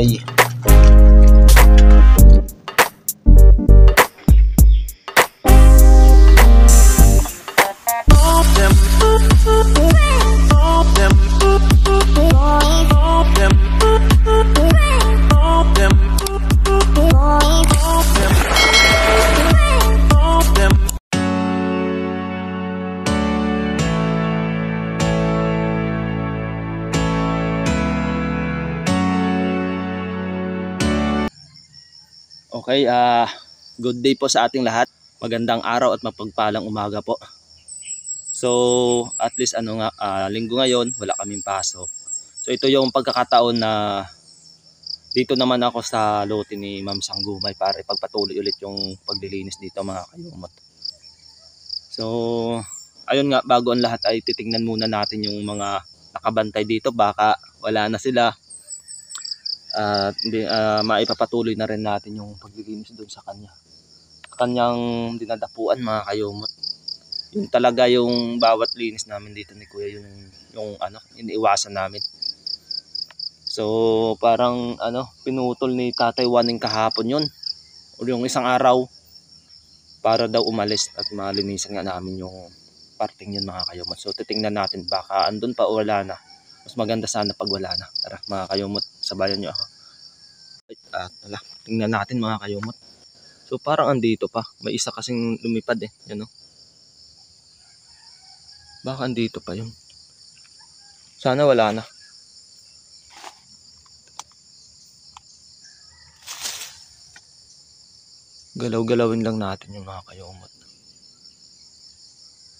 gumay. Okay, good day po sa ating lahat. Magandang araw at mapagpalang umaga po. So, at least linggo ngayon, wala kaming pasok. So, ito yung pagkakataon na dito naman ako sa lote ni Ma'am Sanggumay para ipagpatuloy ulit yung paglilinis dito mga kayumot. So, ayun nga, bago ang lahat ay titingnan muna natin yung mga nakabantay dito. Baka wala na sila. Maipapatuloy na rin natin yung paglilinis doon sa kanyang dinadapuan mga kayumot. Yun talaga yung bawat linis namin dito ni Kuya, yung iniiwasan namin. So parang pinutol ni Tatay Waning kahapon yun o yung isang araw para daw umalis at malinisan nga namin yung parting yun mga kayumot. So titingnan natin, baka andun pa o wala na. Mas maganda sana pag wala na. Tara mga kayumot, sabayan nyo ako. At tingnan natin mga kayumot. So parang andito pa. May isa kasing lumipad yan o. Baka andito pa yun. Sana wala na. Galaw-galawin lang natin yung mga kayumot.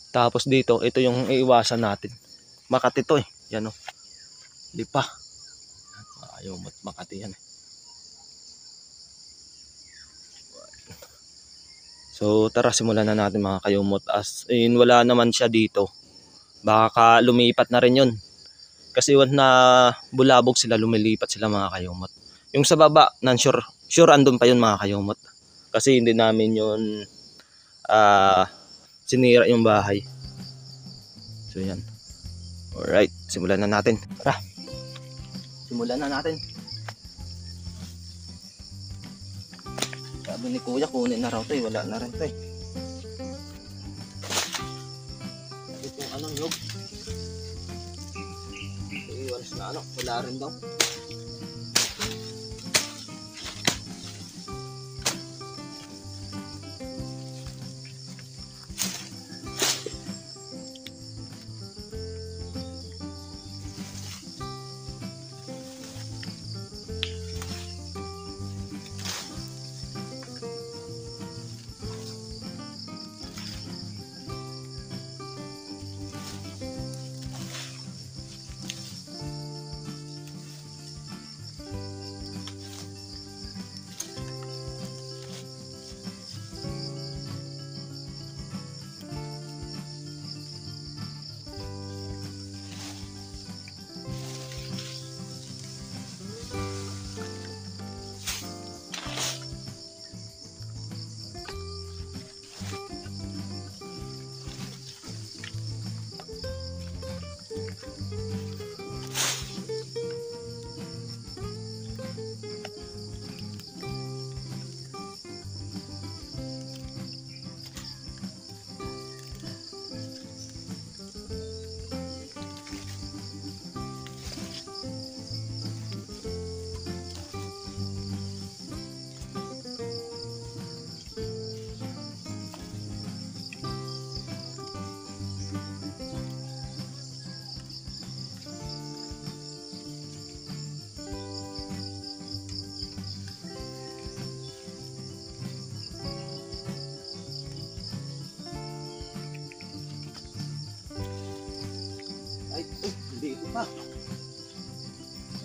Tapos dito, ito yung iiwasan natin. Makati to yan o. Lipa. Mga kayumot, Makati yan . So tara, simulan na natin mga kayumot. As in wala naman siya dito. Baka lumipat na rin yun. Kasi once na bulabog sila, lumilipat sila mga kayumot. Yung sa baba, sure andun pa yun mga kayumot. Kasi hindi namin yun sinira yung bahay. So yan. Alright, simulan na natin. Tara, simulan na natin. Sabi ni Kuya, kunin na raw to wala na rin to Itong nyog. Iwalas na wala rin daw.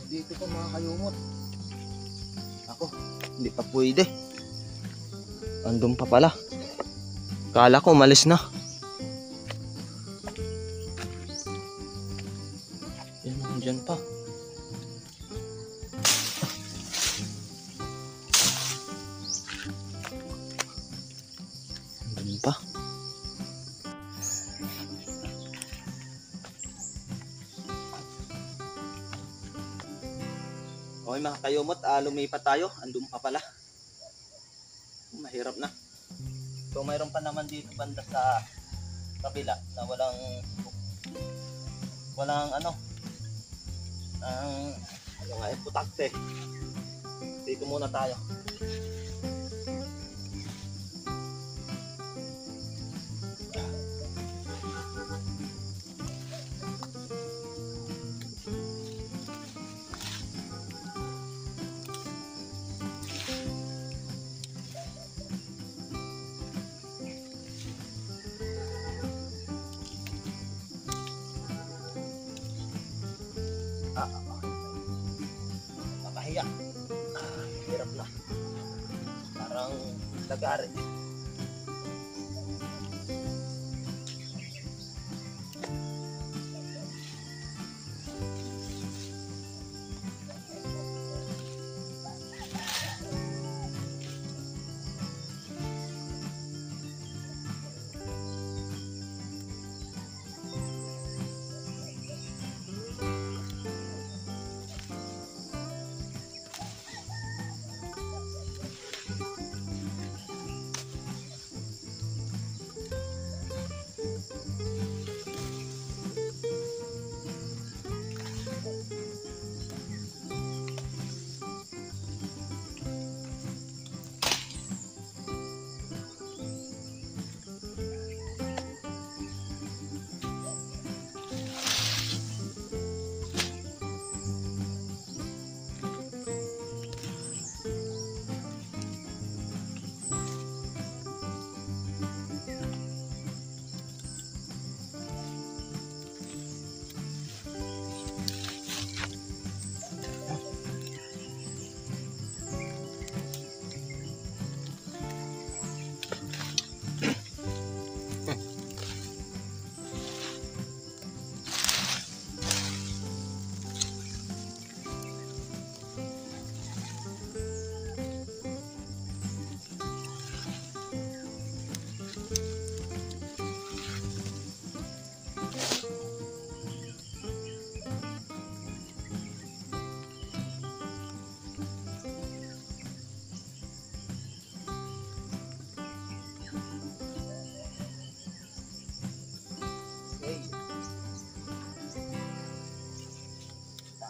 Dito pa mga kayumot. Ako, hindi pa pwede. Andun pa pala. Kala ko umalis na. Yan, dyan pa. Andun pa. Okay mga kayumot, lumipat tayo. Andun pa pala. Mahirap na. So mayroon pa naman dito banda sa kabila na walang ano nga putakte. Dito muna tayo. Nakahiya. Hirap na. Parang lagari.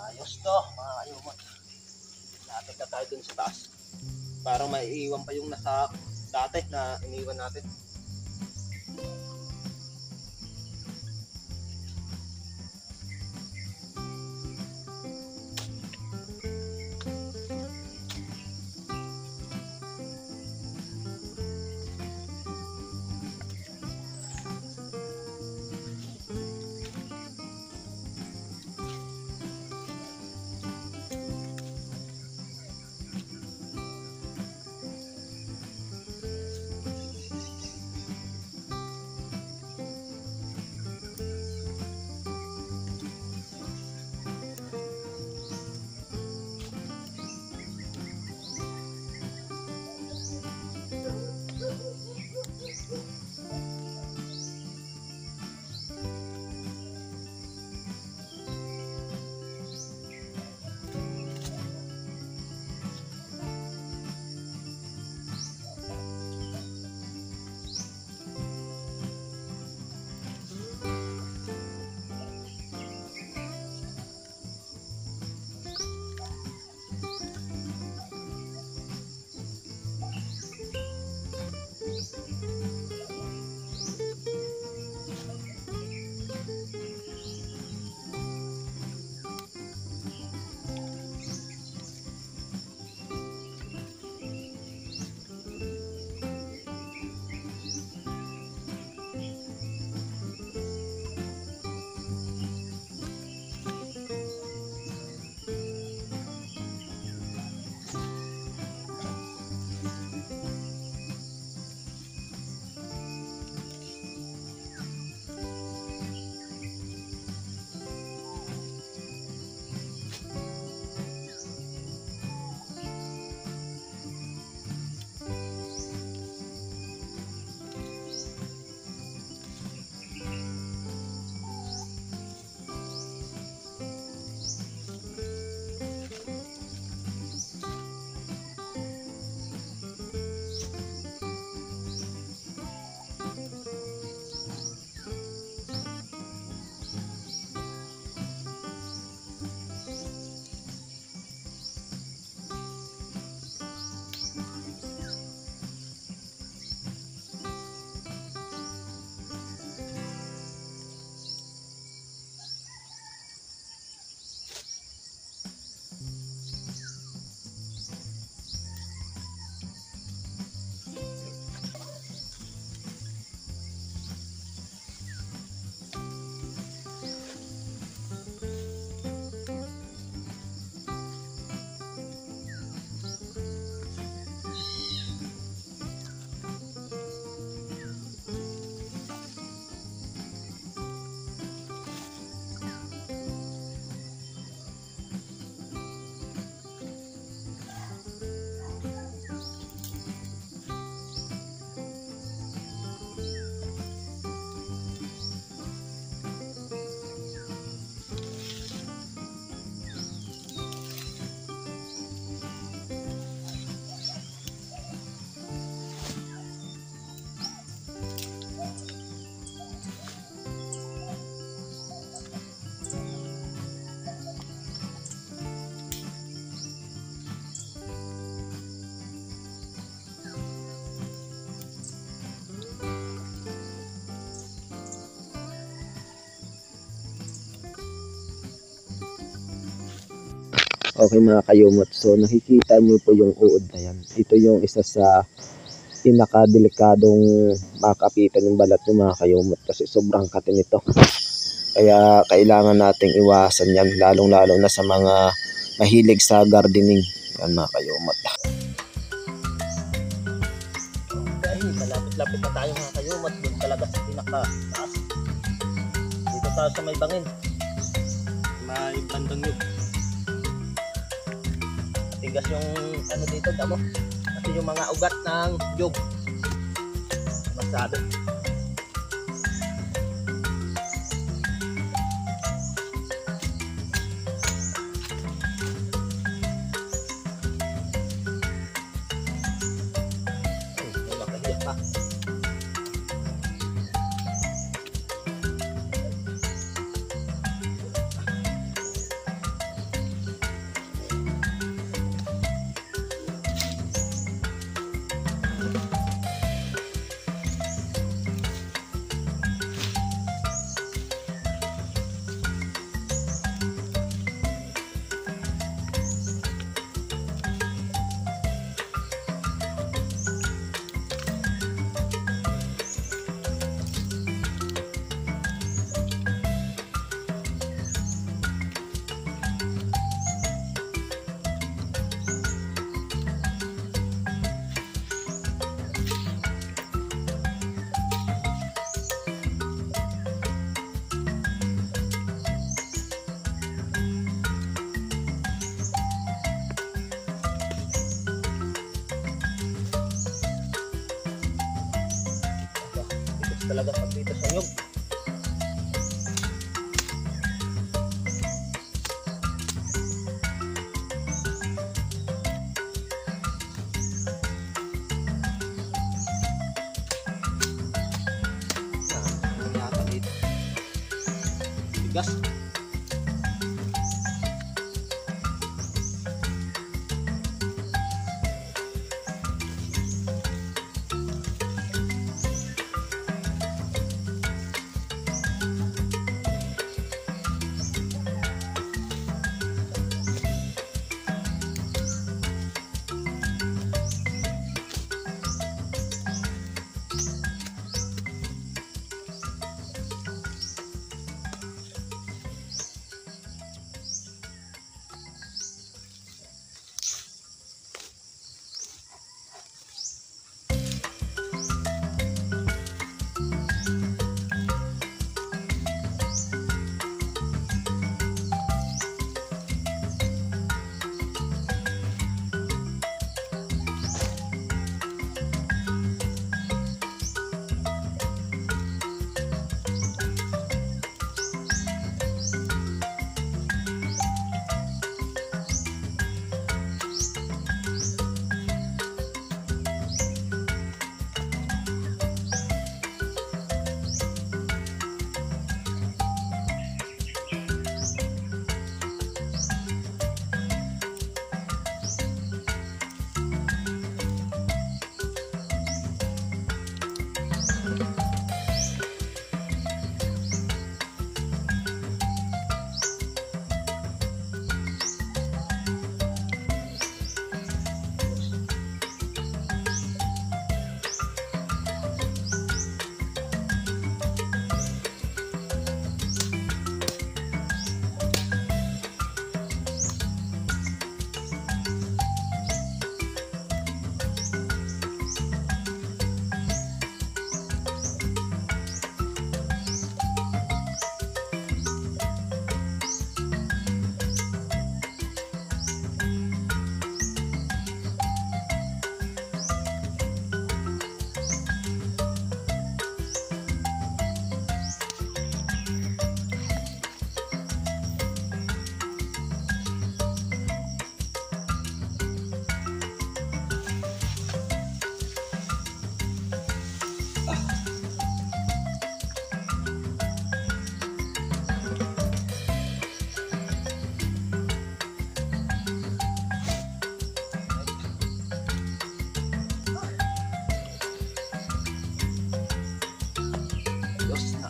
Ayos to mga kayumot. Lapit na tayo dun sa taas. Para maiiwan pa yung nasa dati na iniwan natin. Okay mga kayumot, so nakikita nyo po yung uod na yan. Ito yung isa sa pinakadelikadong makapitan yung balat ng mga kayumot kasi sobrang katin ito. Kaya kailangan nating iwasan yan, lalong-lalo na sa mga mahilig sa gardening. Yan mga kayumot. Okay, malapit-lapit na tayo mga kayumot. Doon talaga sa pinaka-taas. Dito tayo sa may bangin. May bandang yun. Matigas yung ano dito, damo. Kasi yung mga ugat ng yug. Masabi. Talaga pag dito sa nyug. Yata dito. Tigas.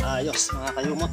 Ayos mga kayumot.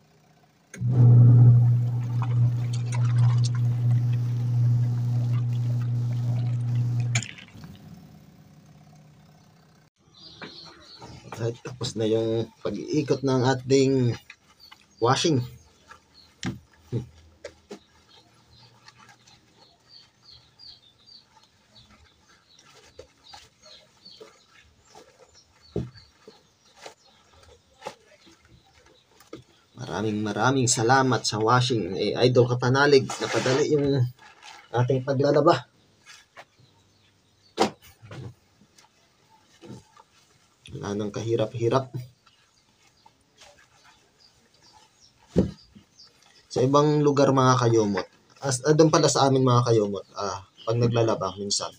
Right, tapos na yung pag-iikot ng ating washing. Maraming salamat sa washing. Idol Kapanalig, napadali yung ating paglalaba. Wala nang kahirap-hirap. Sa ibang lugar mga kayumot, doon pala sa amin mga kayumot, pag naglalaba minsan,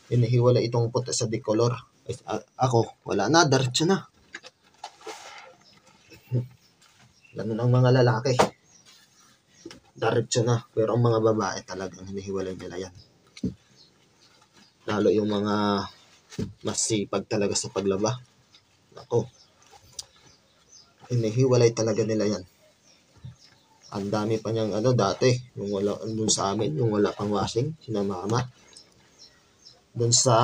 hinihiwala itong puti sa decolor. Ako, wala na, diretso na. Ganun ang mga lalaki. Diretso na. Pero ang mga babae talagang hinihiwalay nila yan. Lalo yung mga masipag talaga sa paglaba. Ako, hinihiwalay talaga nila yan. Ang dami pa niyang dati, yung wala, dun sa amin, yung wala pang washing, sina mama. Dun sa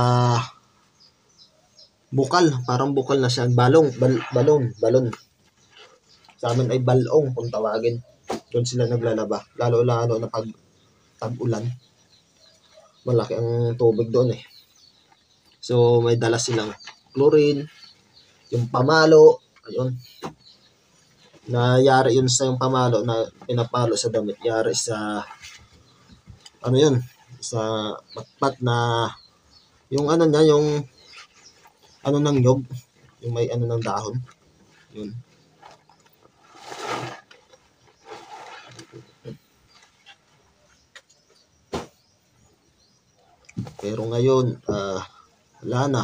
bukal, parang bukal na siya, balon. Sa amin ay balong kung tawagin. Doon sila naglalaba. Lalo na pag tag-ulan. Malaki ang tubig doon eh. So may dala silang chlorine, yung pamalo, ayun. Nayari yun sa yung pamalo na pinapalo sa damit. Yari sa sa patpat na yung niya, yung ng nyog, yung may ng dahon. Yun. Pero ngayon, wala na.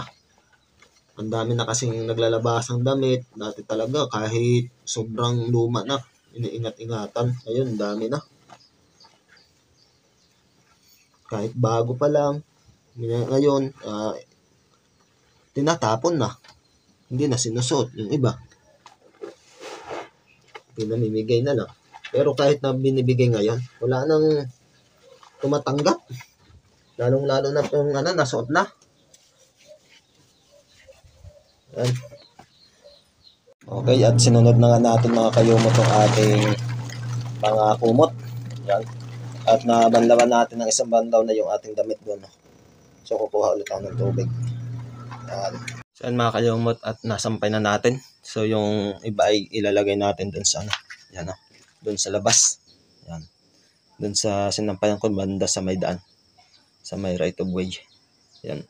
Ang dami na kasing naglalabasang damit. Dati talaga kahit sobrang luma na, iniingat-ingatan. Ngayon, dami na. Kahit bago pa lang, ngayon, tinatapon na. Hindi na sinusuot yung iba. Pinamimigay na lang. Pero kahit na binibigay ngayon, wala nang tumatanggap. Lalong-lalo na kung nasuot na. Yan. Okay, at sinunod na nga natin mga kayumot ng ating mga kumot. Yan. At nabanlawan natin ng isang bandaw na yung ating damit doon. So kukuha ulit ako ng tubig. Yan. So yan mga kayumot, at nasampay na natin. So yung iba ay ilalagay natin doon sa yan doon sa labas. Yan. Doon sa sinampayan ko banda sa may daan. Sa may right of way. Yan.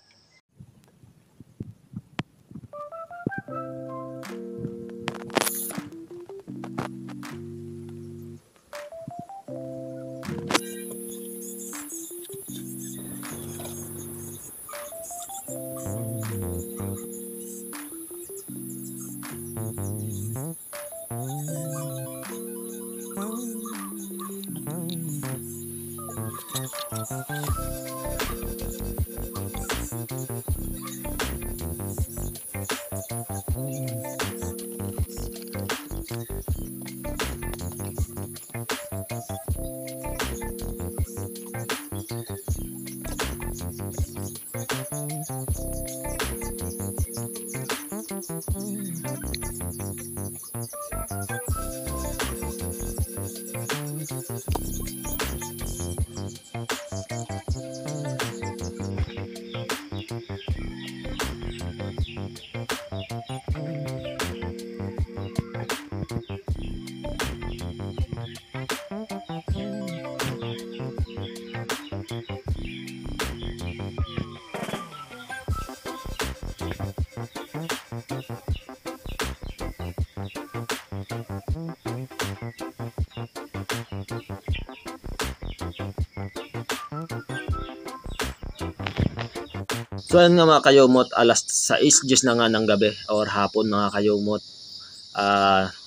So yan nga mga kayumot, alas 6:10 na nga ng gabi or hapon mga kayumot.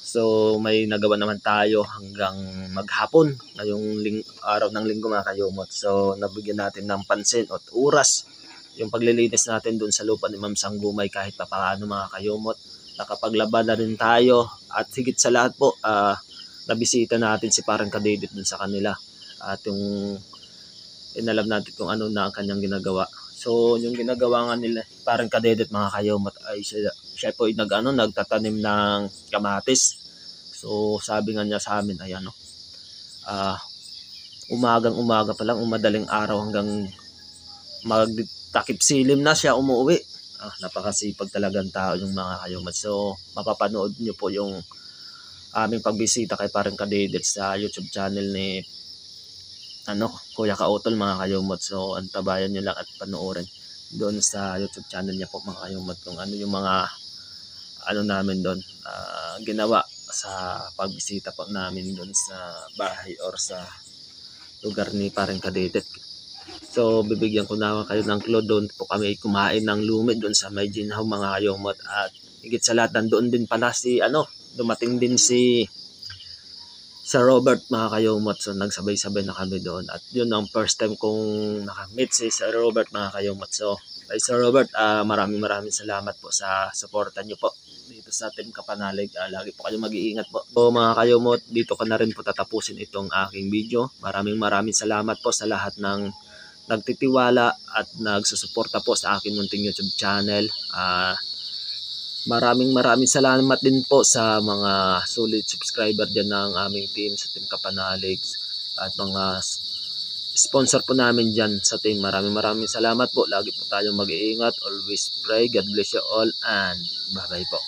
So may nagawa naman tayo hanggang maghapon ngayong araw ng linggo mga kayumot. So nabigyan natin ng pansin at oras yung paglilinis natin doon sa lupa ni Ma'am Sanggumay kahit pa paano mga kayumot. Nakapaglaba na rin tayo at higit sa lahat po, nabisita natin si Parang Kadidit doon sa kanila. At yung inalam natin kung ano na ang kanyang ginagawa. So yung ginagawa nga nila parang kadedet mga kayomot ay siya po ay nagtatanim ng kamatis. So sabi nga niya sa amin ay umagang-umaga pa lang, madaling araw hanggang magtakip silim na siya umuwi. Napakasipag talagang tao yung mga kayomot. So mapapanood nyo po yung aming pagbisita kay parang kadedet sa YouTube channel ni Kuya Kautol mga kayomot. So antabayan nyo lang at panoorin doon sa YouTube channel niya po mga kayomot kung ano yung mga namin doon ginawa sa pagbisita po namin doon sa bahay or sa lugar ni parang kadedet. So bibigyan ko na kayo ng clue, doon po kami kumain ng lumit doon sa may ginhaw mga kayomot. At higit sa lahat doon din pala si dumating din si Sir Robert mga kayomot. So nagsabay-sabay na kami doon at yun ang first time kong nakamit si Sir Robert mga kayomot. So kay Sir Robert, maraming salamat po sa suporta nyo po dito sa Team Kapanalig. Lagi po kayo mag-iingat po. So mga kayomot, dito ko na rin po tatapusin itong aking video. Maraming salamat po sa lahat ng nagtitiwala at nagsusuporta po sa aking munting YouTube channel. Maraming salamat din po sa mga solid subscriber dyan ng aming team sa Team Kapanalig at mga sponsor po namin dyan sa team. Maraming salamat po. Lagi po tayong mag-iingat. Always pray. God bless you all and bye-bye po.